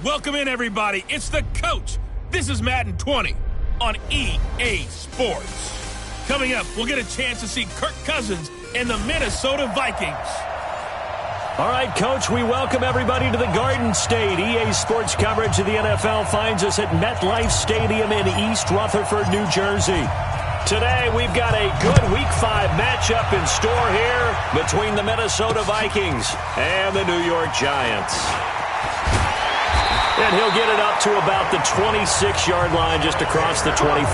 Welcome in, everybody. It's the coach. This is Madden 20 on EA Sports. Coming up, we'll get a chance to see Kirk Cousins and the Minnesota Vikings. All right, Coach, we welcome everybody to the Garden State. EA Sports coverage of the NFL finds us at MetLife Stadium in East Rutherford, New Jersey. Today, we've got a good Week 5 matchup in store here between the Minnesota Vikings and the New York Giants. And he'll get it up to about the 26-yard line just across the 25. Let's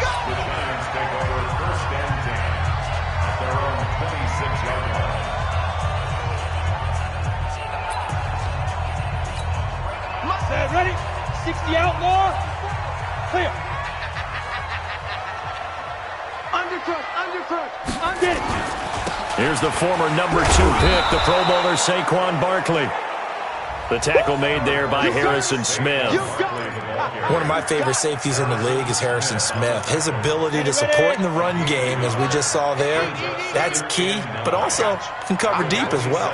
go! The Giants take over first and 10 at their own 26-yard line. Set, ready? 60 out, more. Clear. Undercut. Get it. Here's the former number 2 pick, the Pro Bowler Saquon Barkley. The tackle made there by Harrison Smith. One of my favorite safeties in the league is Harrison Smith. His ability to support in the run game, as we just saw there, that's key, but also can cover deep as well.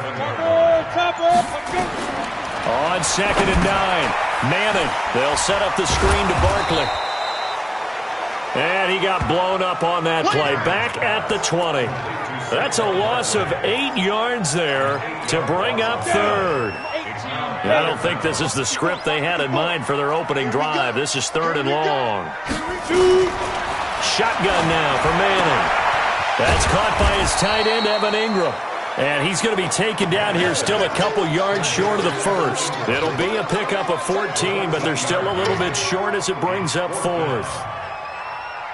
On 2nd and 9, Manning. They'll set up the screen to Barkley. And he got blown up on that play. Back at the 20. That's a loss of 8 yards there to bring up 3rd. I don't think this is the script they had in mind for their opening drive. This is 3rd and long. Shotgun now for Manning. That's caught by his tight end, Evan Ingram. And he's going to be taken down here still a couple yards short of the first. It'll be a pickup of 14, but they're still a little bit short as it brings up 4th.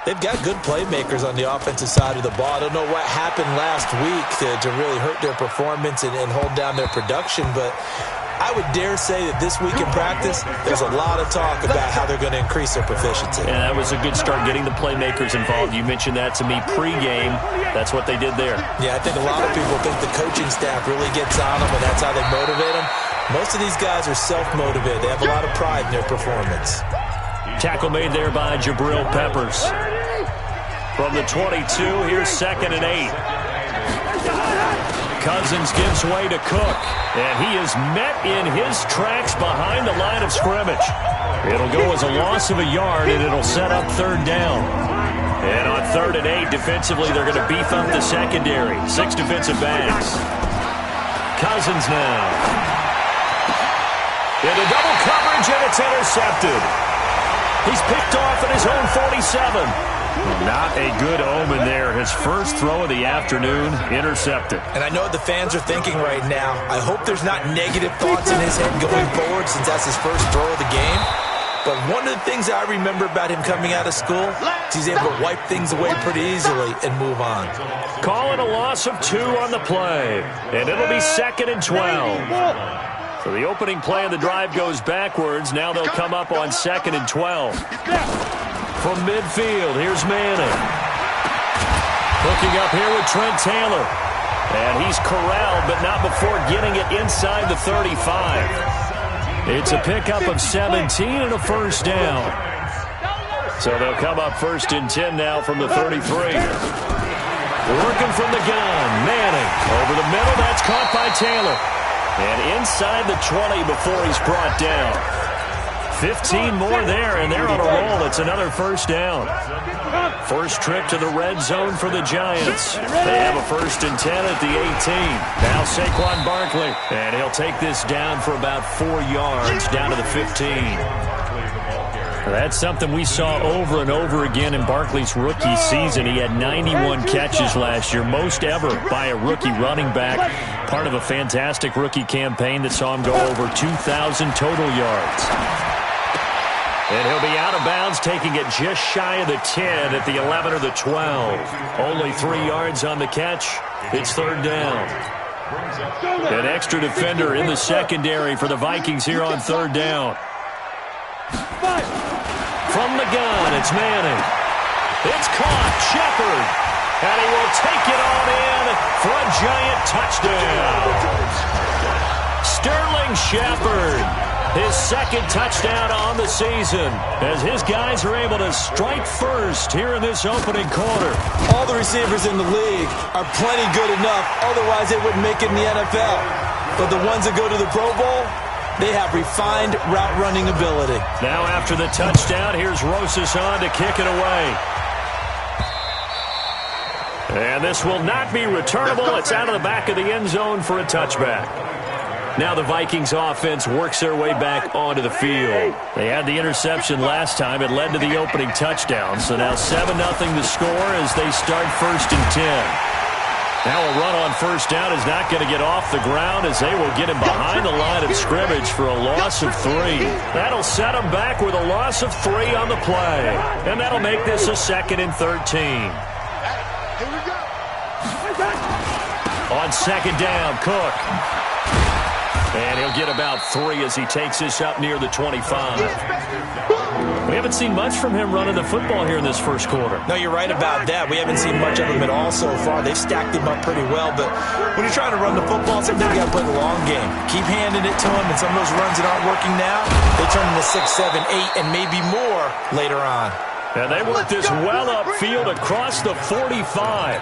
They've got good playmakers on the offensive side of the ball. I don't know what happened last week to really hurt their performance and hold down their production, but I would dare say that this week in practice, there's a lot of talk about how they're going to increase their proficiency. And that was a good start, getting the playmakers involved. You mentioned that to me pregame. That's what they did there. Yeah, I think a lot of people think the coaching staff really gets on them, and that's how they motivate them. Most of these guys are self-motivated. They have a lot of pride in their performance. Tackle made there by Jabril Peppers. From the 22, here's 2nd and 8. Cousins gives way to Cook, and he is met in his tracks behind the line of scrimmage. It'll go as a loss of a yard, and it'll set up 3rd down. And on 3rd and 8, defensively, they're going to beef up the secondary. 6 defensive backs. Cousins now. Into double coverage, and it's intercepted. He's picked off at his own 47. Not a good omen there. His first throw of the afternoon, intercepted. And I know what the fans are thinking right now. I hope there's not negative thoughts in his head going forward since that's his first throw of the game. But one of the things I remember about him coming out of school is he's able to wipe things away pretty easily and move on. Call it a loss of 2 on the play. And it'll be 2nd and 12. So the opening play of the drive goes backwards. Now they'll come up on 2nd and 12. From midfield, here's Manning. Hooking up here with Trent Taylor. And he's corralled, but not before getting it inside the 35. It's a pickup of 17 and a first down. So they'll come up 1st and 10 now from the 33. Working from the gun, Manning. Over the middle, that's caught by Taylor. And inside the 20 before he's brought down. 15 more there, and they're on a roll. It's another first down. First trip to the red zone for the Giants. They have a 1st and 10 at the 18. Now Saquon Barkley, and he'll take this down for about 4 yards, down to the 15. That's something we saw over and over again in Barkley's rookie season. He had 91 catches last year, most ever by a rookie running back. Part of a fantastic rookie campaign that saw him go over 2,000 total yards. And he'll be out of bounds, taking it just shy of the 10 at the 11 or the 12. Only 3 yards on the catch. It's 3rd down. An extra defender in the secondary for the Vikings here on 3rd down. From the gun, it's Manning. It's caught, Shepard. And he will take it on in for a Giant touchdown. Sterling Shepard. His 2nd touchdown on the season as his guys are able to strike first here in this opening quarter. All the receivers in the league are plenty good enough. Otherwise, they wouldn't make it in the NFL. But the ones that go to the Pro Bowl, They have refined route running ability. Now after the touchdown, here's Rosas on to kick it away. And this will not be returnable. It's out of the back of the end zone for a touchback. Now the Vikings offense works their way back onto the field. They had the interception last time. It led to the opening touchdown. So now 7-0 the score as they start 1st and 10. Now a run on first down is not going to get off the ground as they will get him behind the line of scrimmage for a loss of 3. That'll set him back with a loss of 3 on the play. And that'll make this a 2nd and 13. On 2nd down, Cook. And he'll get about 3 as he takes this up near the 25. We haven't seen much from him running the football here in this first quarter. No, you're right about that. We haven't seen much of him at all so far. They've stacked him up pretty well, but when you're trying to run the football, sometimes you got to play the long game. Keep handing it to him, and some of those runs that aren't working now, they turn into 6, 7, 8, and maybe more later on. And they work this well upfield across the 45.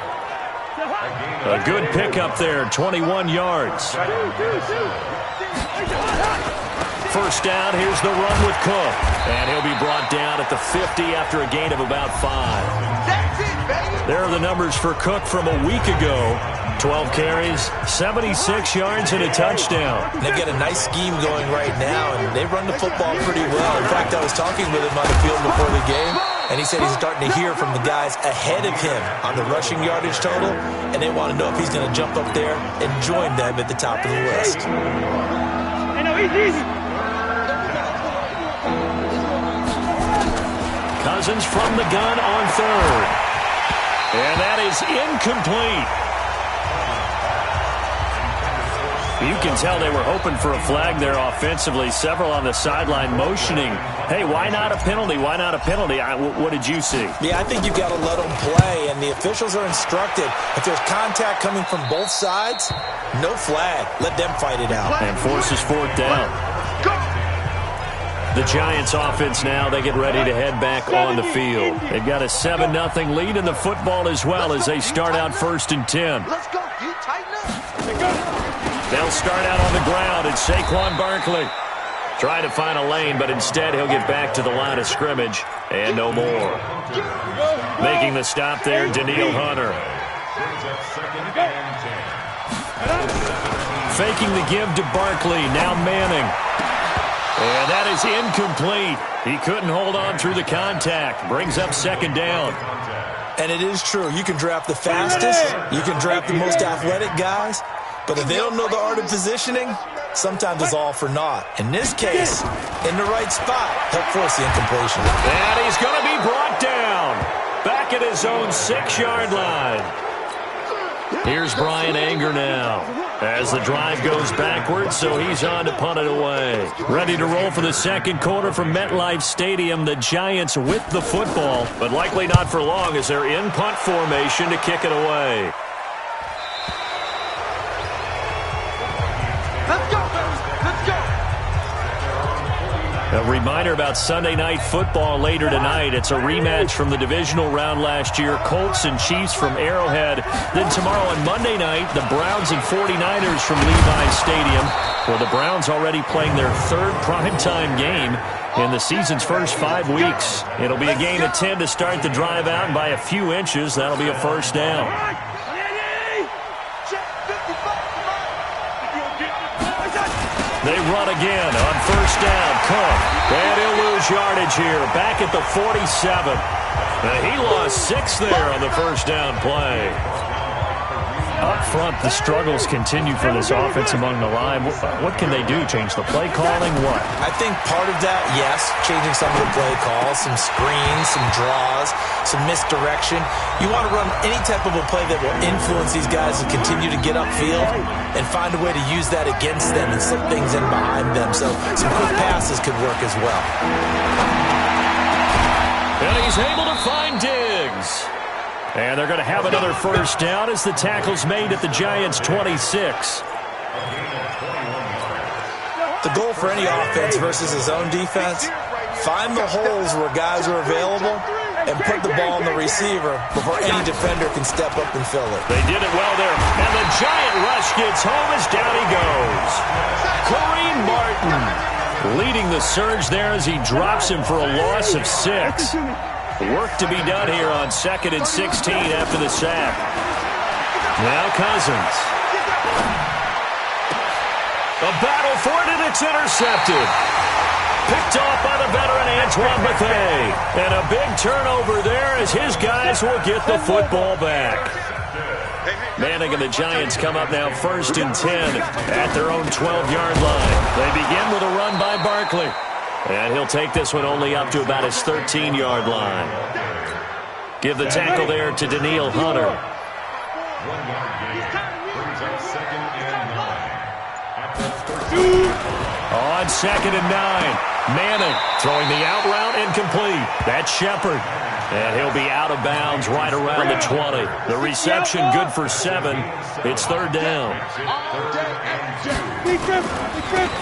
A good pickup there, 21 yards. First down, here's the run with Cook. And he'll be brought down at the 50 after a gain of about 5. There are the numbers for Cook from a week ago. 12 carries, 76 yards, and a touchdown. They've got a nice scheme going right now, and they run the football pretty well. In fact, I was talking with him on the field before the game, and he said he's starting to hear from the guys ahead of him on the rushing yardage total, and they want to know if he's going to jump up there and join them at the top of the list. Hey, no, easy. Cousins from the gun on 3rd. And that is incomplete. You can tell they were hoping for a flag there offensively. Several on the sideline motioning, hey, why not a penalty? Why not a penalty? What did you see? Yeah, I think you've got to let them play, and the officials are instructed. If there's contact coming from both sides, no flag. Let them fight it out. And forces 4th down. The Giants offense now, they get ready to head back on the field. They've got a 7-0 lead in the football as well as they start out 1st and 10. Let's go. You tighten up. They'll start out on the ground, and Saquon Barkley trying to find a lane, but instead he'll get back to the line of scrimmage and no more. Making the stop there, Daniil Hunter. Faking the give to Barkley, now Manning. And that is incomplete. He couldn't hold on through the contact. Brings up 2nd down. And it is true. You can draft the fastest. You can draft the most athletic guys. But if they don't know the art of positioning, sometimes it's all for naught. In this case, in the right spot, help force the incompletion. And he's going to be brought down. Back at his own 6-yard line. Here's Brian Anger now as the drive goes backwards, so he's on to punt it away. Ready to roll for the second quarter from MetLife Stadium. The Giants with the football, but likely not for long as they're in punt formation to kick it away. Let's go, baby. Let's go. A reminder about Sunday Night Football later tonight. It's a rematch from the divisional round last year. Colts and Chiefs from Arrowhead. Then tomorrow on Monday night, the Browns and 49ers from Levi Stadium, where the Browns already playing their 3rd primetime game in the season's first 5 weeks. It'll be a gain of 10 to start the drive out, and by a few inches, that'll be a 1st down. They run again on 1st down. Cook. And he'll lose yardage here. Back at the 47. He lost 6 there on the 1st down play. Up front, the struggles continue for this offense among the line. What can they do? Change the play calling? What? I think part of that, yes, changing some of the play calls, some screens, some draws, some misdirection. You want to run any type of a play that will influence these guys to continue to get upfield and find a way to use that against them and slip things in behind them. So some quick passes could work as well. And he's able to find Diggs. And they're going to have another 1st down as the tackle's made at the Giants' 26. The goal for any offense versus his own defense, find the holes where guys are available and put the ball on the receiver before any defender can step up and fill it. They did it well there. And the giant rush gets home as down he goes. Kareem Martin leading the surge there as he drops him for a loss of 6. Work to be done here on 2nd and 16 after the sack. Now Cousins. A battle for it, and it's intercepted. Picked off by the veteran Antoine Bethea. And a big turnover there as his guys will get the football back. Manning and the Giants come up now 1st and 10 at their own 12-yard line. They begin with a run by Barkley. And he'll take this one only up to about his 13-yard line. Give the tackle there to Danielle Hunter. 1 yard gain. Brings up 2nd and 9. At the 13. On 2nd and 9. Manning throwing the out route incomplete. That's Shepard. And he'll be out of bounds right around the 20. The reception good for 7. It's 3rd down.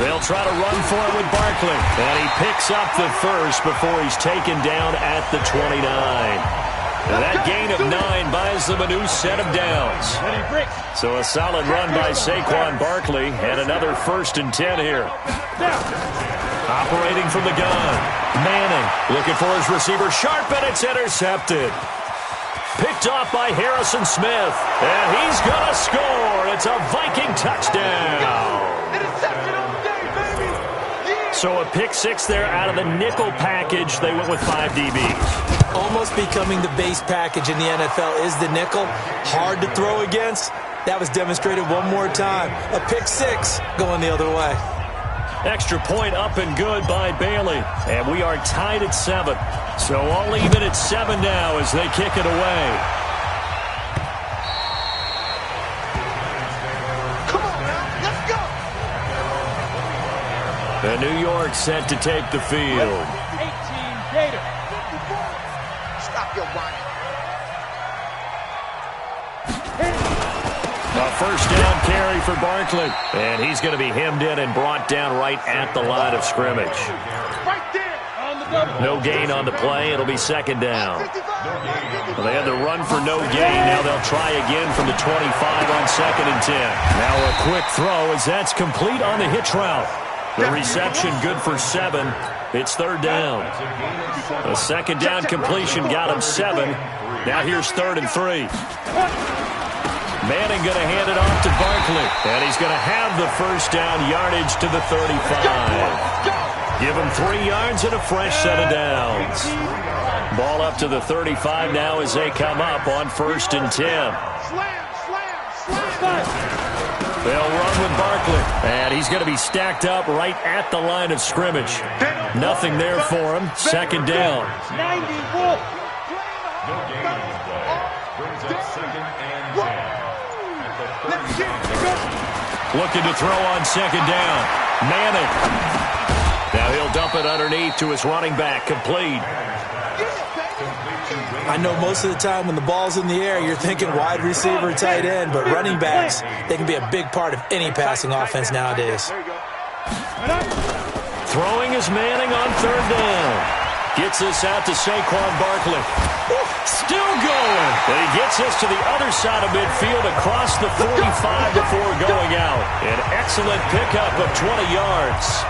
They'll try to run for it with Barkley. And he picks up the first before he's taken down at the 29. Now that gain of 9 buys them a new set of downs. So a solid run by Saquon Barkley and another 1st and 10 here. Operating from the gun. Manning looking for his receiver Sharp, and it's intercepted. Picked off by Harrison Smith. And he's going to score. It's a Viking touchdown. So a pick 6 there out of the nickel package. They went with 5 DBs. Almost becoming the base package in the NFL is the nickel. Hard to throw against. That was demonstrated one more time. A pick 6 going the other way. Extra point up and good by Bailey. And we are tied at 7. So all even at 7 now as they kick it away. Come on now, let's go. And New York set to take the field. 18 Gator. Stop your whining. A 1st down carry for Barkley. And he's going to be hemmed in and brought down right at the line of scrimmage. Right there on the double. No gain on the play. It'll be 2nd down. Well, they had the run for no gain. Now they'll try again from the 25 on 2nd and 10. Now a quick throw as that's complete on the hitch route. The reception good for 7. It's 3rd down. A 2nd down completion got him 7. Now here's 3rd and 3. Manning going to hand it off to Barkley. And he's going to have the 1st down yardage to the 35. Give him 3 yards and a fresh set of downs. Ball up to the 35 now as they come up on 1st and 10. They'll run with Barkley. And he's going to be stacked up right at the line of scrimmage. Nothing there for him. 2nd down. 94. No gain on the play. Brings up 2nd and 10. Looking to throw on 2nd down. Manning. Now he'll dump it underneath to his running back. Complete. I know most of the time when the ball's in the air, you're thinking wide receiver, tight end, but running backs, they can be a big part of any passing offense nowadays. Throwing is Manning on 3rd down. Gets us out to Saquon Barkley. Still going. And he gets us to the other side of midfield across the 45 before going out. An excellent pickup of 20 yards.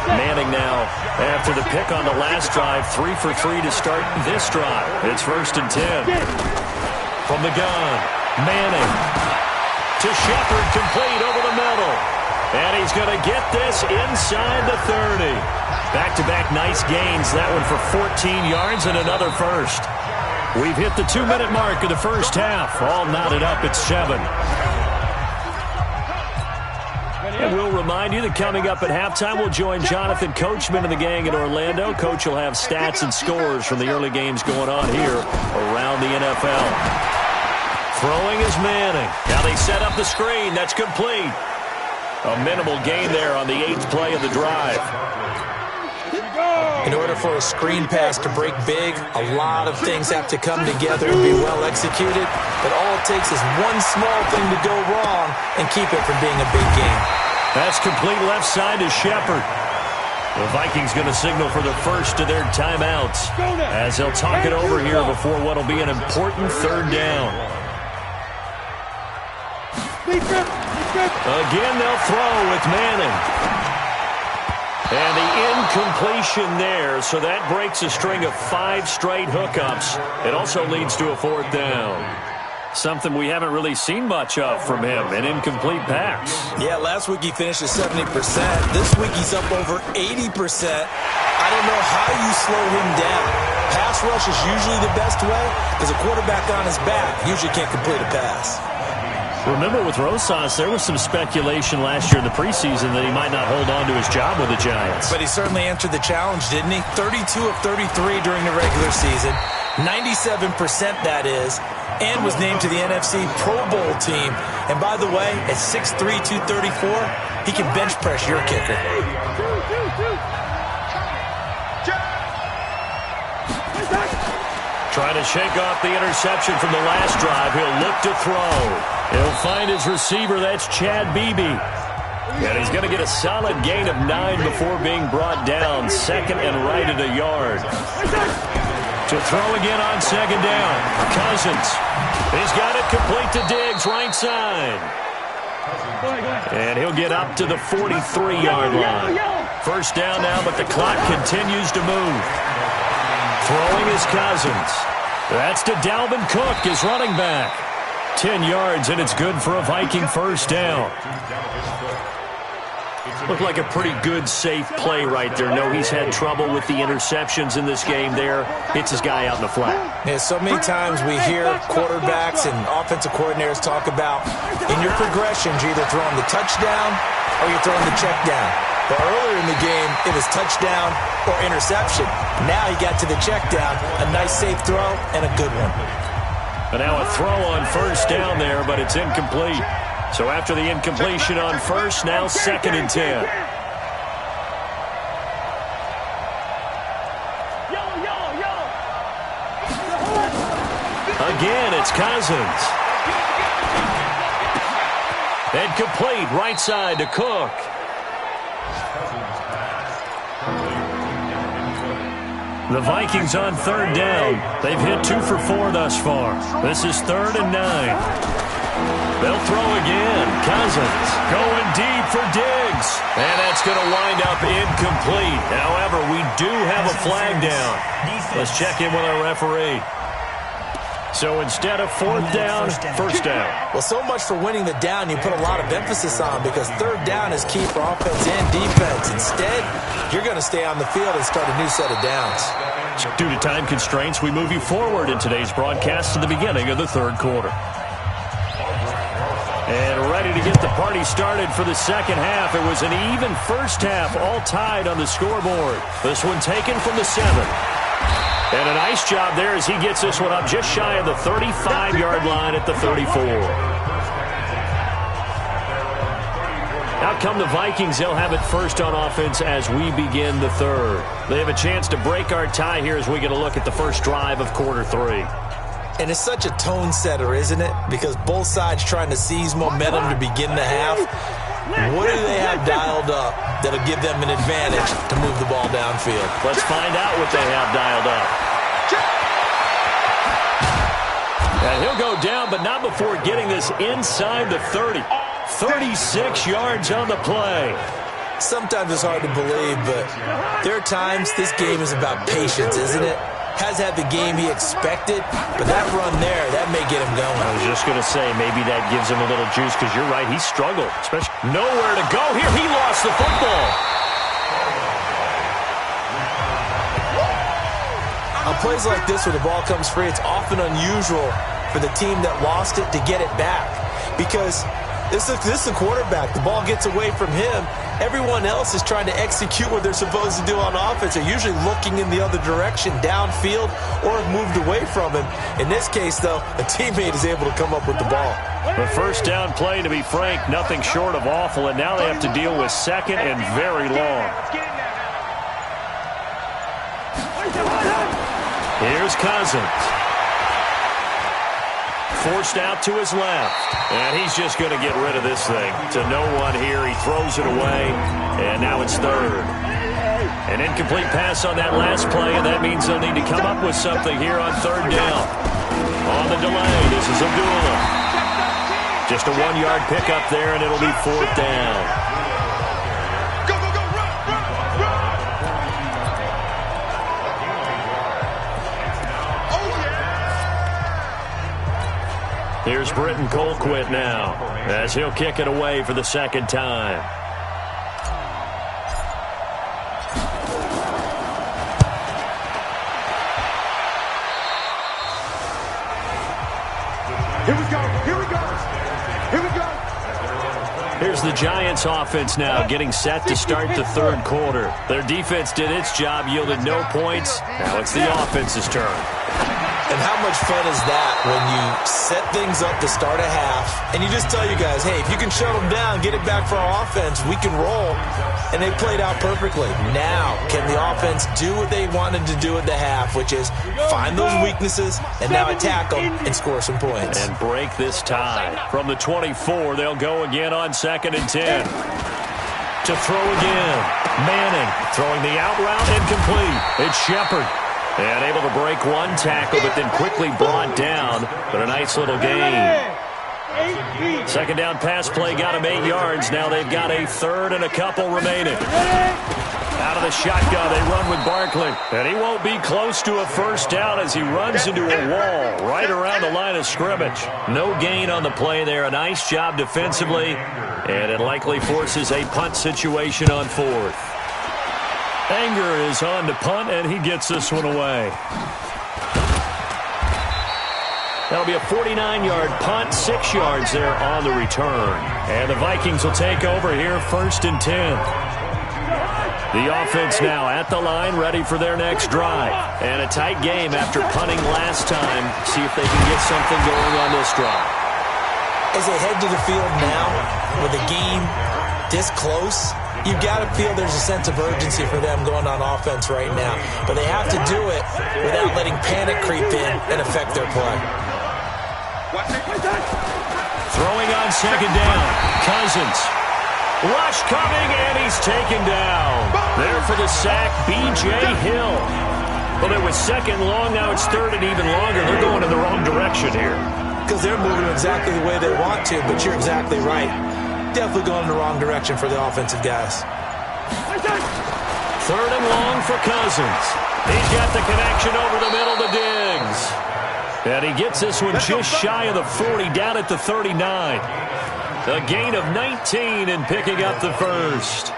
Manning now, after the pick on the last drive, 3 for 3 to start this drive. It's 1st and 10. From the gun, Manning to Shepard, complete over the middle. And he's going to get this inside the 30. Back-to-back nice gains. That one for 14 yards and another 1st. We've hit the 2-minute mark of the 1st half. All knotted up at 7. And we'll remind you that coming up at halftime, we'll join Jonathan Coachman and the gang in Orlando. Coach will have stats and scores from the early games going on here around the NFL. Throwing is Manning. Now they set up the screen. That's complete. A minimal gain there on the 8th play of the drive. In order for a screen pass to break big, a lot of things have to come together and be well executed. But all it takes is one small thing to go wrong and keep it from being a big game. That's complete left side to Shepard. The Vikings going to signal for the first of their timeouts as they'll talk it over here before what will be an important third down. Again, they'll throw with Manning. And the incompletion there, so that breaks a string of 5 straight hookups. It also leads to a fourth down. Something we haven't really seen much of from him, an incomplete pass. Yeah, last week he finished at 70%. This week he's up over 80%. I don't know how you slow him down. Pass rush is usually the best way because a quarterback on his back usually can't complete a pass. Remember with Rosas, there was some speculation last year in the preseason that he might not hold on to his job with the Giants. But he certainly answered the challenge, didn't he? 32 of 33 during the regular season. 97% that is. And was named to the NFC Pro Bowl team. And by the way, at 6'3", 234, he can bench press your kicker. Trying to shake off the interception from the last drive. He'll look to throw. He'll find his receiver. That's Chad Beebe. And he's going to get a solid gain of 9 before being brought down. Second and right at a yard. To throw again on second down. Cousins. He's got it complete to Diggs, right side. And he'll get up to the 43-yard line. First down now, but the clock continues to move. Throwing is Cousins. That's to Dalvin Cook, his running back. 10 yards, and it's good for a Viking first down. Looked like a pretty good, safe play right there. No, he's had trouble with the interceptions in this game there. Hits his guy out in the flat. Yeah, so many times we hear quarterbacks and offensive coordinators talk about in your progressions, you're either throwing the touchdown or you're throwing the check down. But earlier in the game, it was touchdown or interception. Now he got to the check down, a nice safe throw, and a good one. And now a throw on first down there, but it's incomplete. So after the incompletion on first, now second and 10. Again, it's Cousins. And complete, right side to Cook. The Vikings on third down. They've hit 2 for 4 thus far. This is 3rd and 9. They'll throw again. Cousins going deep for Diggs. And that's going to wind up incomplete. However, we do have a flag down. Let's check in with our referee. So instead of fourth down, first down. Well, so much for winning the down you put a lot of emphasis on because third down is key for offense and defense. Instead, you're going to stay on the field and start a new set of downs. Due to time constraints, we move you forward in today's broadcast to the beginning of the third quarter. And ready to get the party started for the second half. It was an even first half, all tied on the scoreboard. This one taken from the 7. And a nice job there as he gets this one up just shy of the 35-yard line at the 34. Out come the Vikings. They'll have it first on offense as we begin the third. They have a chance to break our tie here as we get a look at the first drive of quarter 3. And it's such a tone setter, isn't it? Because both sides trying to seize momentum to begin the half. What do they have dialed up that'll give them an advantage to move the ball downfield? Let's find out what they have dialed up. And he'll go down, but not before getting this inside the 30. 36 yards on the play. Sometimes it's hard to believe, but there are times this game is about patience, isn't it? Has had the game he expected, but that run there, that may get him going. I was just going to say, maybe that gives him a little juice, because you're right, he struggled. Especially nowhere to go here. He lost the football. On plays like this where the ball comes free, it's often unusual for the team that lost it to get it back. Because this is the quarterback. The ball gets away from him. Everyone else is trying to execute what they're supposed to do on offense. They're usually looking in the other direction, downfield, or have moved away from him. In this case, though, a teammate is able to come up with the ball. The first down play, to be frank, nothing short of awful, and now they have to deal with second and very long. Here's Cousins. Forced out to his left. And he's just going to get rid of this thing. To no one here. He throws it away. And now it's third. An incomplete pass on that last play, and that means they'll need to come up with something here on third down. On the delay, this is Abdullah. Just a 1-yard pickup there, and it'll be fourth down. Go, go, go, run, run, run. Oh, yeah. Here's Britton Colquitt now, as he'll kick it away for the second time. Here we go. Here we go. Here we go. Here's the Giants offense now getting set to start the third quarter. Their defense did its job, yielded no points. Now it's the offense's turn. And how much fun is that when you set things up to start a half and you just tell you guys, hey, if you can shut them down, get it back for our offense, we can roll. And they played out perfectly. Now, can the offense do what they wanted to do at the half, which is find those weaknesses and now attack them and score some points. And break this tie. From the 24, they'll go again on 2nd and 10. To throw again. Manning throwing the out route incomplete. It's Shepard. And able to break one tackle, but then quickly brought down. But a nice little gain. Second down pass play got him 8 yards. Now they've got a third and a couple remaining. Out of the shotgun, they run with Barkley. And he won't be close to a first down as he runs into a wall right around the line of scrimmage. No gain on the play there. A nice job defensively. And it likely forces a punt situation on fourth. Anger is on to punt, and he gets this one away. That'll be a 49-yard punt, 6 yards there on the return. And the Vikings will take over here, 1st and 10. The offense now at the line, ready for their next drive. And a tight game after punting last time. See if they can get something going on this drive. As they head to the field now, with the game this close, you've got to feel there's a sense of urgency for them going on offense right now. But they have to do it without letting panic creep in and affect their play. Throwing on 2nd down. Cousins. Rush coming, and he's taken down. There for the sack, B.J. Hill. Well, it was 2nd long, now it's 3rd and even longer. They're going in the wrong direction here. Because they're moving exactly the way they want to, but you're exactly right. Definitely going in the wrong direction for the offensive guys. 3rd and long for Cousins. He's got the connection over the middle to Diggs. And he gets this one just shy of the 40, down at the 39. A gain of 19 and picking up the first.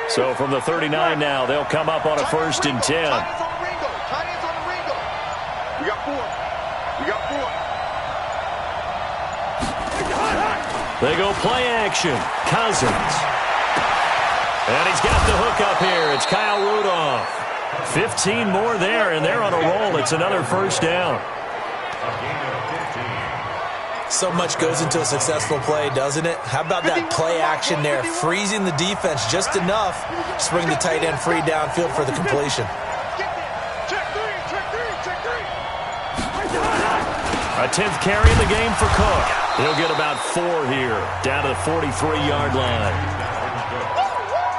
So from the 39 now, they'll come up on a 1st and 10. We got 4. We got 4. They go play action. Cousins. And he's got the hook up here. It's Kyle Rudolph. 15 more there, and they're on a roll. It's another 1st down. So much goes into a successful play, doesn't it? How about that play action there? Freezing the defense just enough to bring the tight end free downfield for the completion. A 10th carry in the game for Cook. He'll get about 4 here, down to the 43-yard line.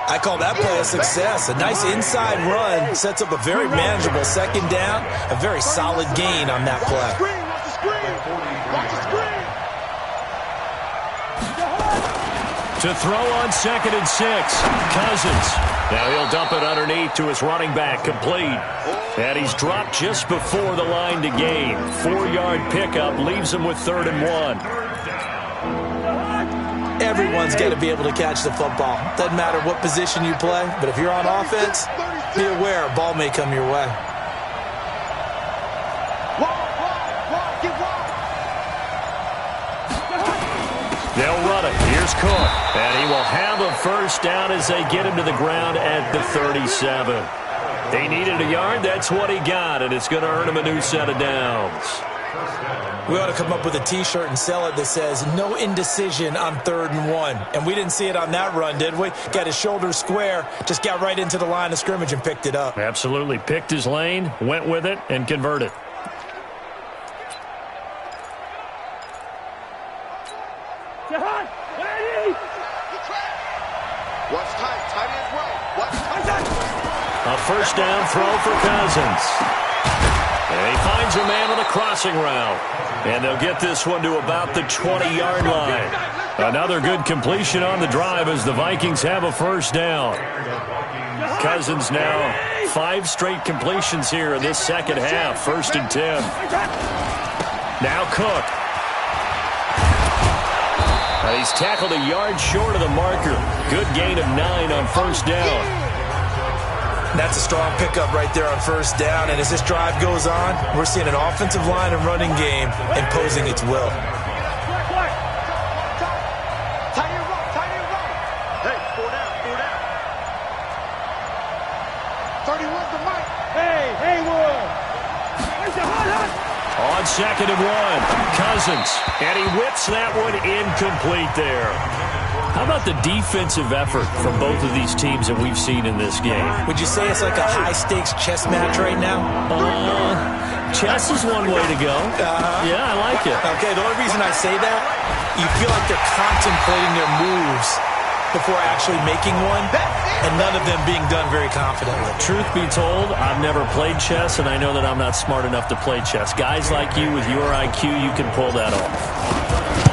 I call that play a success. A nice inside run sets up a very manageable 2nd down. A very solid gain on that play. To throw on 2nd and 6. Cousins. Now he'll dump it underneath to his running back, complete. And he's dropped just before the line to gain. 4-yard pickup leaves him with 3rd and 1. Everyone's got to be able to catch the football. Doesn't matter what position you play, but if you're on offense, be aware a ball may come your way. They'll run it. Here's Cook. And he will have a 1st down as they get him to the ground at the 37. He needed a yard. That's what he got, and it's going to earn him a new set of downs. We ought to come up with a T-shirt and sell it that says, no indecision on 3rd and 1. And we didn't see it on that run, did we? Got his shoulders square, just got right into the line of scrimmage and picked it up. Absolutely. Picked his lane, went with it, and converted. Watch tight. Tight as well. Watch tight. A first down throw for Cousins. And he finds a man on the crossing route. And they'll get this one to about the 20-yard line. Another good completion on the drive as the Vikings have a first down. Cousins now 5 straight completions here in this second half. 1st and 10. Now Cook. He's tackled a yard short of the marker. Good gain of 9 on first down. That's a strong pickup right there on first down. And as this drive goes on, we're seeing an offensive line and running game imposing its will. Hey, 4 down. 31's the mic. Hey, Haywood. On 2nd and 1, Cousins. And he whips that one incomplete there. How about the defensive effort from both of these teams that we've seen in this game? Would you say it's like a high-stakes chess match right now? Chess is one way to go. Yeah, I like it. Okay, the only reason I say that, you feel like they're contemplating their moves before actually making one, and none of them being done very confidently. Truth be told, I've never played chess, and I know that I'm not smart enough to play chess. Guys like you with your IQ, you can pull that off.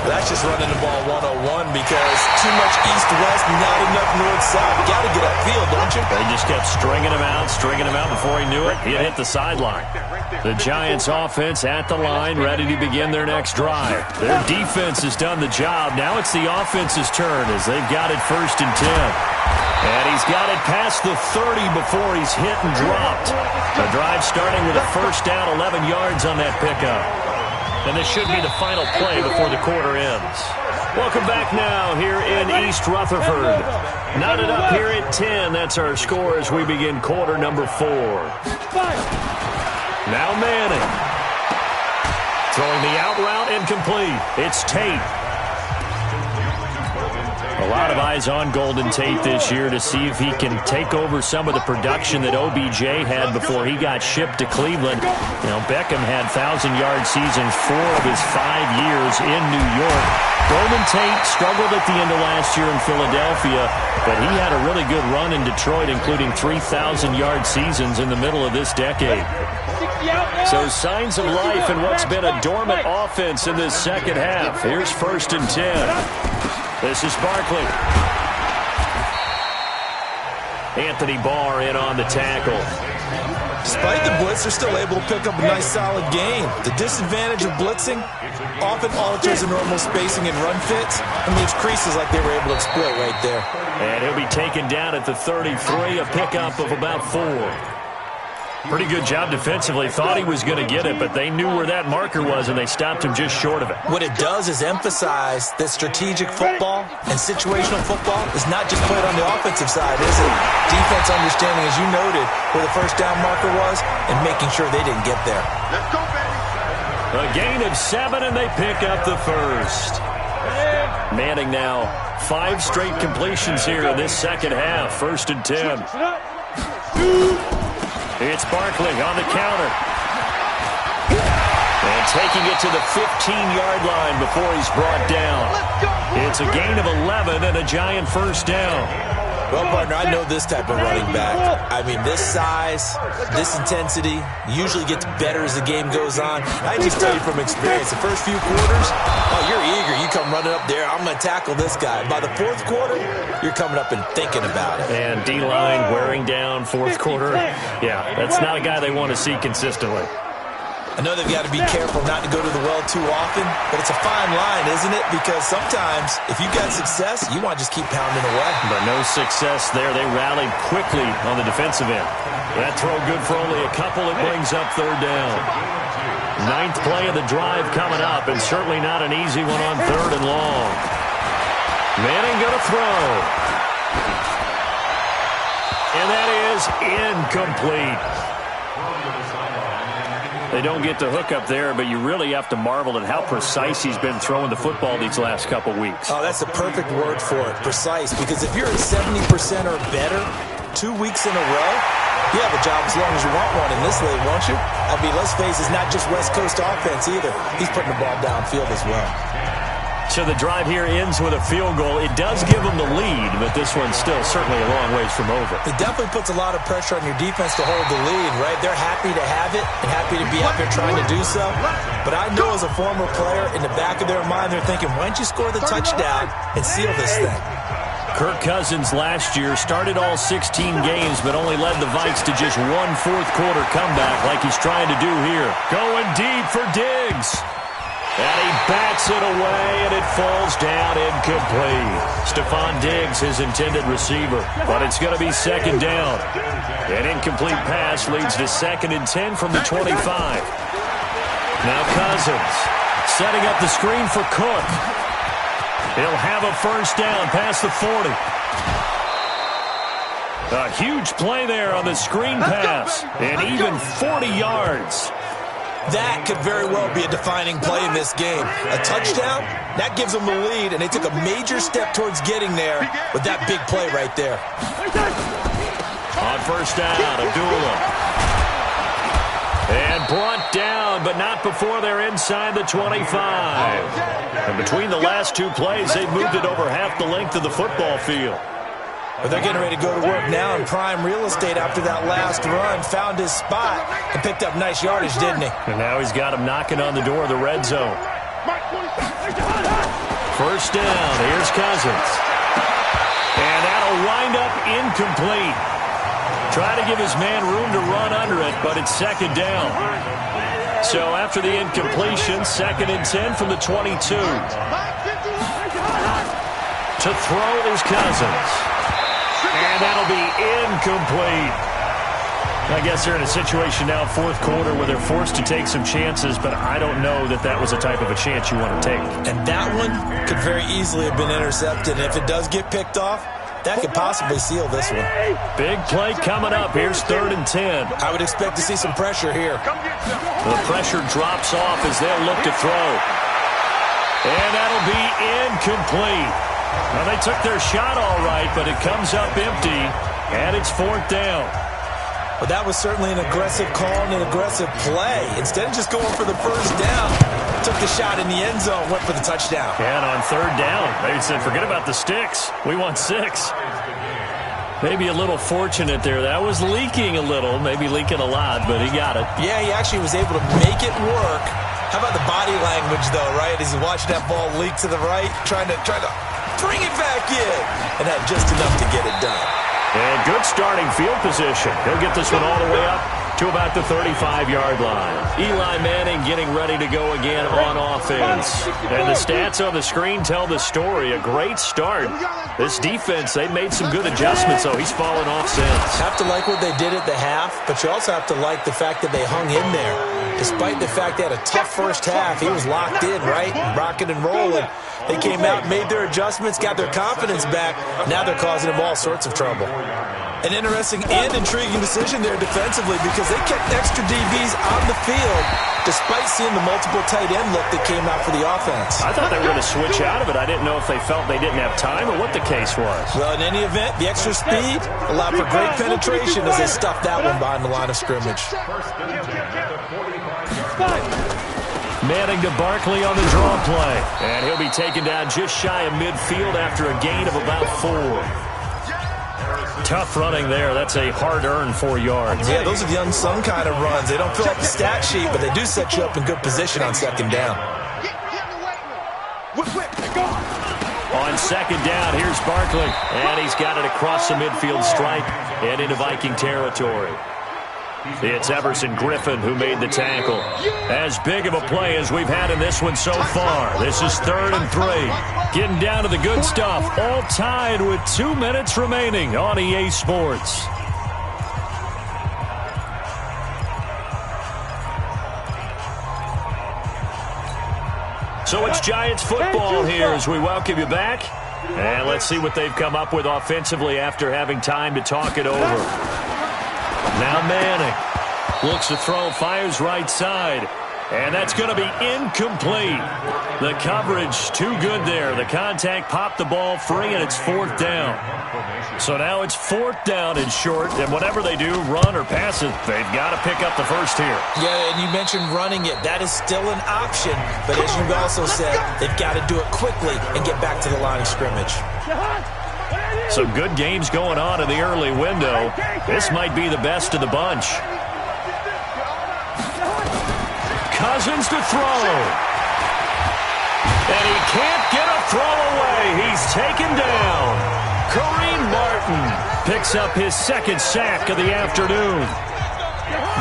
That's just running the ball 101 because too much east-west, not enough north-south. You got to get upfield, don't you? They just kept stringing him out before he knew it. He hit the sideline. The Giants offense at the line, ready to begin their next drive. Their defense has done the job. Now it's the offense's turn as they've got it 1st and 10. And he's got it past the 30 before he's hit and dropped. The drive starting with a first down, 11 yards on that pickup. And this should be the final play before the quarter ends. Welcome back now here in East Rutherford. Knotted up here at 10. That's our score as we begin quarter number 4. Now Manning. Throwing the out route incomplete. It's Tate. A lot of eyes on Golden Tate this year to see if he can take over some of the production that OBJ had before he got shipped to Cleveland. You know, Beckham had 1,000-yard seasons 4 of his 5 years in New York. Golden Tate struggled at the end of last year in Philadelphia, but he had a really good run in Detroit, including 3,000-yard seasons in the middle of this decade. So signs of life in what's been a dormant offense in this second half. Here's 1st and 10. This is Barkley. Anthony Barr in on the tackle. Despite the blitz, they're still able to pick up a nice solid gain. The disadvantage of blitzing often alters the normal spacing and run fits and leaves creases like they were able to exploit right there. And he'll be taken down at the 33, a pickup of about 4. Pretty good job defensively. Thought he was going to get it, but they knew where that marker was, and they stopped him just short of it. What it does is emphasize that strategic football and situational football is not just played on the offensive side, is it? Defense understanding, as you noted, where the first down marker was and making sure they didn't get there. Let's go, baby. A gain of 7, and they pick up the first. Manning now 5 straight completions here in this second half. 1st and 10. It's Barkley on the counter. And taking it to the 15-yard line before he's brought down. It's a gain of 11 and a Giant first down. Well, partner, I know this type of running back. I mean, this size, this intensity usually gets better as the game goes on. I just tell you from experience, the first few quarters, oh, you're eager. You come running up there, I'm going to tackle this guy. By the 4th quarter, you're coming up and thinking about it. And D-line wearing down 4th quarter. Yeah, that's not a guy they want to see consistently. I know they've got to be careful not to go to the well too often, but it's a fine line, isn't it? Because sometimes, if you've got success, you want to just keep pounding away. But no success there. They rallied quickly on the defensive end. That throw good for only a couple. It brings up 3rd down. 9th play of the drive coming up, and certainly not an easy one on 3rd and long. Manning going to throw. And that is incomplete. They don't get the hook up there, but you really have to marvel at how precise he's been throwing the football these last couple weeks. Oh, that's the perfect word for it, precise, because if you're at 70% or better 2 weeks in a row, you have a job as long as you want one in this league, won't you? I mean, let's face it, it's not just West Coast offense either. He's putting the ball downfield as well. So the drive here ends with a field goal. It does give them the lead, but this one's still certainly a long ways from over. It definitely puts a lot of pressure on your defense to hold the lead, right? They're happy to have it and happy to be out there trying to do so. But I know as a former player, in the back of their mind, they're thinking, why don't you score the touchdown and seal this thing? Kirk Cousins last year started all 16 games, but only led the Vikes to just one fourth-quarter comeback like he's trying to do here. Going deep for Diggs. And he bats it away, and it falls down incomplete. Stephon Diggs, his intended receiver, but it's going to be second down. An incomplete pass leads to 2nd and 10 from the 25. Now Cousins setting up the screen for Cook. He'll have a first down past the 40. A huge play there on the screen pass, and even 40 yards. That could very well be a defining play in this game. A touchdown, that gives them the lead, and they took a major step towards getting there with that big play right there. On first down, Abdullah. And brought down, but not before they're inside the 25. And between the last two plays, they've moved it over half the length of the football field. But they're getting ready to go to work now in prime real estate after that last run. Found his spot and picked up nice yardage, didn't he? And now he's got him knocking on the door of the red zone. First down. Here's Cousins. And that'll wind up incomplete. Try to give his man room to run under it, but it's second down. So after the incompletion, 2nd and 10 from the 22. To throw is Cousins. And that'll be incomplete. I guess they're in a situation now, fourth quarter, where they're forced to take some chances, but I don't know that that was the type of a chance you want to take. And that one could very easily have been intercepted. And if it does get picked off, that could possibly seal this one. Big play coming up. Here's 3rd and 10. I would expect to see some pressure here. The pressure drops off as they'll look to throw. And that'll be incomplete. Well, they took their shot all right, but it comes up empty, and it's 4th down. Well, that was certainly an aggressive call and an aggressive play. Instead of just going for the first down, took the shot in the end zone, went for the touchdown. And on 3rd down, they said, forget about the sticks. We want 6. Maybe a little fortunate there. That was leaking a little, maybe leaking a lot, but he got it. Yeah, he actually was able to make it work. How about the body language, though, right? As he watched that ball leak to the right, trying to bring it back in, and had just enough to get it done. And good starting field position. He'll get this one all the way up to about the 35-yard line. Eli Manning getting ready to go again on offense. And the stats on the screen tell the story. A great start. This defense, they made some good adjustments, so he's fallen off since. Have to like what they did at the half, but you also have to like the fact that they hung in there. Despite the fact they had a tough first half, he was locked in, right? Rocking and rolling. They came out, made their adjustments, got their confidence back. Now they're causing him all sorts of trouble. An interesting and intriguing decision there defensively because they kept extra DBs on the field despite seeing the multiple tight end look that came out for the offense. I thought they were going to switch out of it. I didn't know if they felt they didn't have time or what the case was. Well, in any event, the extra speed allowed for great penetration as they stuffed that one behind the line of scrimmage. Manning to Barkley on the draw play. And he'll be taken down just shy of midfield after a gain of about 4. Tough running there. That's a hard-earned 4 yards. Yeah, those are the unsung kind of runs. They don't fill up the stat sheet, but they do set you up in good position on second down. On second down, here's Barkley. And he's got it across the midfield stripe and into Viking territory. It's Everson Griffin who made the tackle. As big of a play as we've had in this one so far. This is 3rd and 3. Getting down to the good stuff. All tied with 2 minutes remaining on EA Sports. So it's Giants football here as we welcome you back. And let's see what they've come up with offensively after having time to talk it over. Now Manning looks to throw, fires right side. And that's going to be incomplete. The coverage too good there. The contact popped the ball free, and it's 4th down. So now it's 4th down and short, and whatever they do, run or pass it, they've got to pick up the first here. Yeah, and you mentioned running it. That is still an option, but as you've also said, they've got to do it quickly and get back to the line of scrimmage. Some good games going on in the early window. This might be the best of the bunch. Cousins to throw. And he can't get a throw away. He's taken down. Kareem Martin picks up his 2nd sack of the afternoon.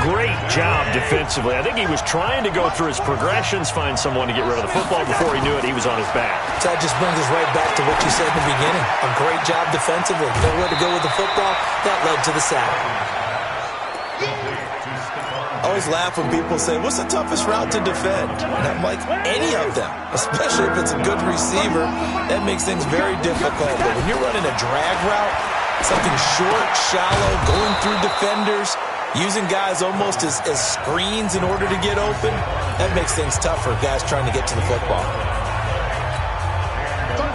Great job defensively. I think he was trying to go through his progressions, find someone to get rid of the football. Before he knew it, he was on his back. So that just brings us right back to what you said in the beginning. A great job defensively. Nowhere to go with the football. That led to the sack. I always laugh when people say, what's the toughest route to defend? And I'm like, any of them, especially if it's a good receiver. That makes things very difficult. But when you're running a drag route, something short, shallow, going through defenders, using guys almost as screens in order to get open, that makes things tough for guys trying to get to the football.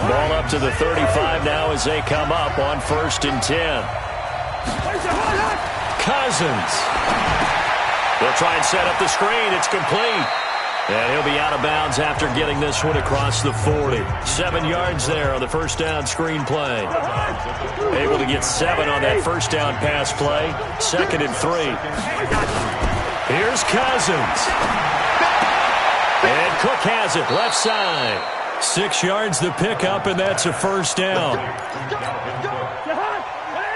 Ball up to the 35 now as they come up on 1st and 10. Cousins. They'll try and set up the screen. It's complete. And he'll be out of bounds after getting this one across the 40. 7 yards there on the first down screen play. Able to get 7 on that first down pass play. 2nd and 3. Here's Cousins. And Cook has it left side. 6 yards the pickup, and that's a first down.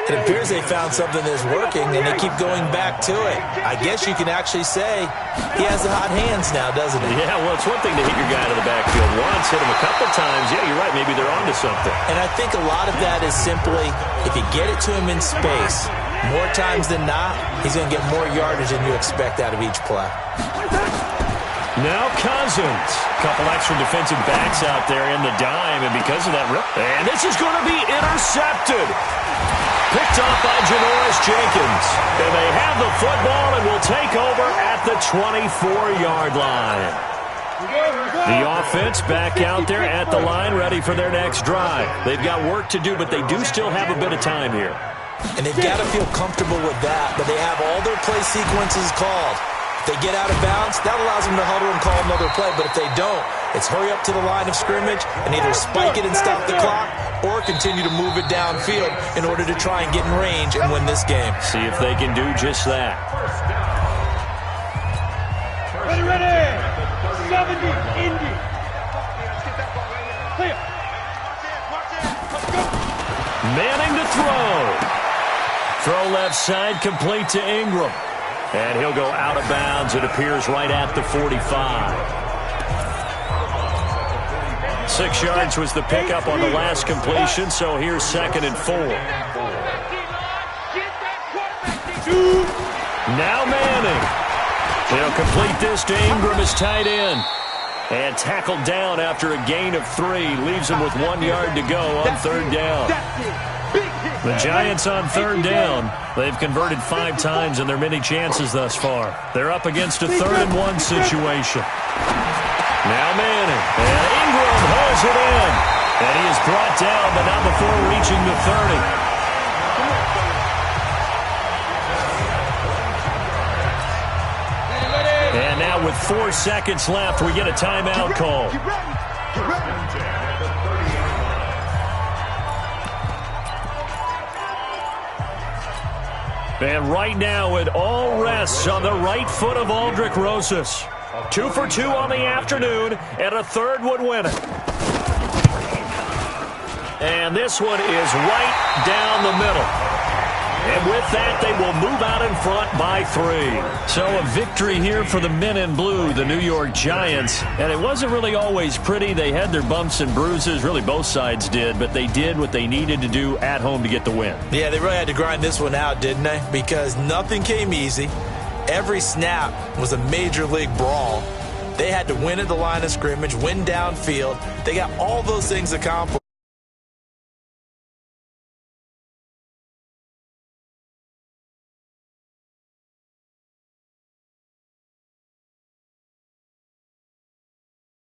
It appears they found something that's working, and they keep going back to it. I guess you can actually say he has the hot hands now, doesn't he? Yeah, well, it's one thing to hit your guy to the backfield once, hit him a couple times. Yeah, you're right. Maybe they're onto something. And I think a lot of that is simply if you get it to him in space, more times than not, he's going to get more yardage than you expect out of each play. Now Cousins. Couple extra defensive backs out there in the dime, and because of that rip. And this is going to be intercepted. Picked off by Janoris Jenkins. And they have the football and will take over at the 24-yard line. The offense back out there at the line, ready for their next drive. They've got work to do, but they do still have a bit of time here. And they've got to feel comfortable with that, but they have all their play sequences called. If they get out of bounds, that allows them to huddle and call another play. But if they don't, it's hurry up to the line of scrimmage and either spike it and stop the clock or continue to move it downfield in order to try and get in range and win this game. See if they can do just that. Ready. 70, Indy. Clear. Manning to throw. Throw left side, complete to Ingram. And he'll go out of bounds, it appears, right at the 45. 6 yards was the pickup on the last completion, so here's 2nd and 4. Now Manning. He'll complete this to Ingram as tight end. And tackled down after a gain of 3. Leaves him with 1 yard to go on 3rd down. The Giants on 3rd down. They've converted 5 times in their many chances thus far. They're up against a 3rd and 1 situation. Now Manning. And Ingram holds it in. And he is brought down, but not before reaching the 30. And now with 4 seconds left, we get a timeout call. And right now it all rests on the right foot of Aldrick Rosas. 2 for 2 on the afternoon, and a 3rd would win it. And this one is right down the middle. And with that, they will move out in front by 3. So a victory here for the men in blue, the New York Giants. And it wasn't really always pretty. They had their bumps and bruises. Really, both sides did. But they did what they needed to do at home to get the win. Yeah, they really had to grind this one out, didn't they? Because nothing came easy. Every snap was a major league brawl. They had to win at the line of scrimmage, win downfield. They got all those things accomplished.